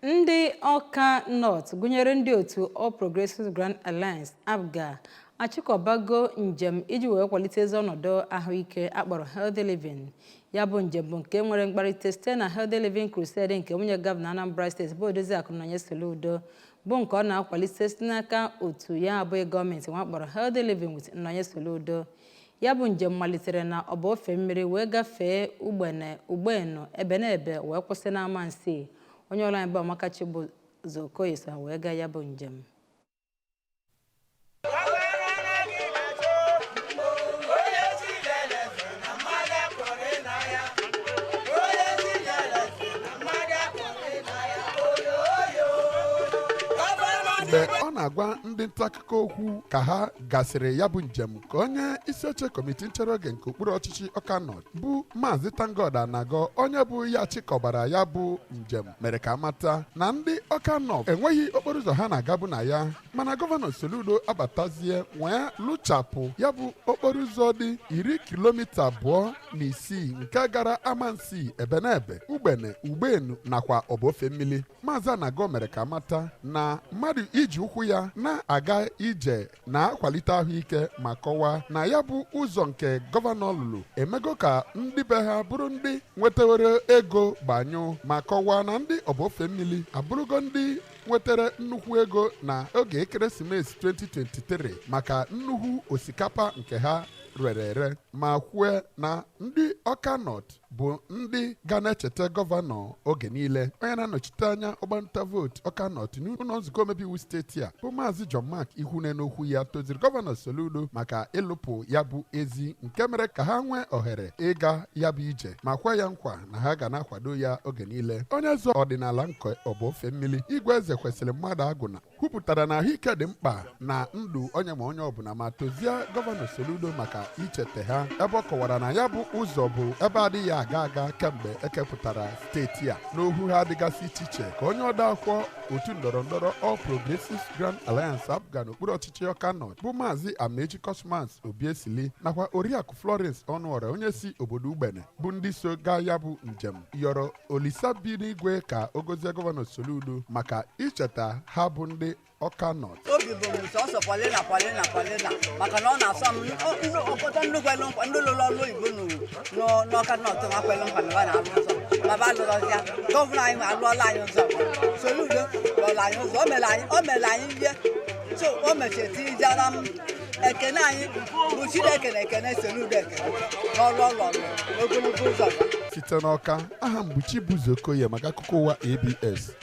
Ndị Awka North gụnyere ndị otu All Progressives Grand Alliance APGA achịkọbago njem iji wee kwalite ọnọdụ ahụike akpọrọ Healthy Living. Ya bụ njem bụ nke nwere mkparịta site na Healthy Living Crusade nke nwunye gọvanọ Anambra State bụ Odoziakụ Nonye bụ nke ọ na-akwalite site n'aka otu ya abụghị gọọmenti nwa kpọrọ Healthy Living with Nonye Soludo. Ya bụ njem malitere na ọba ofe mmiri wee gafee Ugbenu Ebenebe wee kwụsị na Amansi. Onye ọrụ anyị bụ Amaka Chibuzo so wee gaa ya bụ njem. Mgbe ọ na-agwa ndị nta akụkọ okwu ka ha gasịrị ya bụ njem ka onye isi oche kọmiti nchere oge nke okpuru ọchịchị Awka North bụ Maazị Tangod Anago onye bụ ya chịkọbara ya bụ njem mere ka amata na ndị Awka North enweghị okporo ụzọ ha na-agabu na ya mana gọvanọ Soludo abatazie wee lụchapụ ya bụ okporo ụzọ dị 10 kilomita 2.6 nke gara Amansi Ebenebe Ugbene Ugbenu nakwa ọbaofe mmiri. Maazị Anago mere ka amata na mmadụ iji ụkwụ ya na-aga ije na-akwalite ahụike ma kọwaa na ya bụ ụzọ nke gọvanọ lụrụ emego ka ndị be ha bụrụ ndị nwetawere ego gbanyụ ma kọwaa na ndị ọbaofe mmiri abụrụgo ndị nwetara nnukwu ego na oge ekeresimesi 2023 maka nnukwu osikapa nke ha rere ere ma kwue na ndị Awka North bụ ndị ga na-echeta gọvanọ oge niile. Onye na-anọchite anya ọgbanta vootu Awka North n'ụlọ nzukọ omebe iwu steeti a bụ Maazị John Mark Ihune n'okwu ya toziri gọvanọ Soludo maka ịlụpụ ya bụ ezi nke mere ka ha nwee ohere ịga ya bụ ije ma kwa ya nkwa na ha ga na-akwado ya oge niile. Onye eze ọdịnala nke ọbaofe mmiri Igwe Eze Kwesịrị Mmadụ Agụna kwupụtara na ahụike dị mkpa na ndụ onye ma onye ọbụla ma tozie gọvanọ Soludo maka ichete ha ebe ọ kọwara na ya bụ ụzọ bụ ebe adịghị aga kemgbe ekepụtara steeti a n'ohu ha dịgasị iche iche ka onye odeakwụkwọ otu ndọrọndọrọ All Progressives Grand Alliance APGA n'okpuru ọchịchị Awka North bụ Maazị Amechi Cosmans Obiesili nakwa Oriakụ Florence Ọnụọra onye si obodo Ugbene bụ ndị so gaa ya bụ njem yọrọ Olisa bi n'igwe ka o gozie gọvanọ Soludo maka icheta ha bụ ndị Awka North. Obi bụ m sọsọ Paulina maka na ọ na-asọ m ọkpọta ndị kwelu nkwa ndị lụrụ ọrụ oyibo n'Awka North nwa kwelu nkwa na na-arụ ụzọ ma ba lụrụ ya gọvanọ anyị alụọla anyị ụzọ Soludo lụrụ anyị ụzọ o mere anyị ihe so o mechetijara m ekene anyị bụ Chineke na ekene Soludo ekene n'ọrụ ọrụ ogologo ụzọ site n'Awka aha m bụ Chibuzo maka akụkọ ụwa ABS.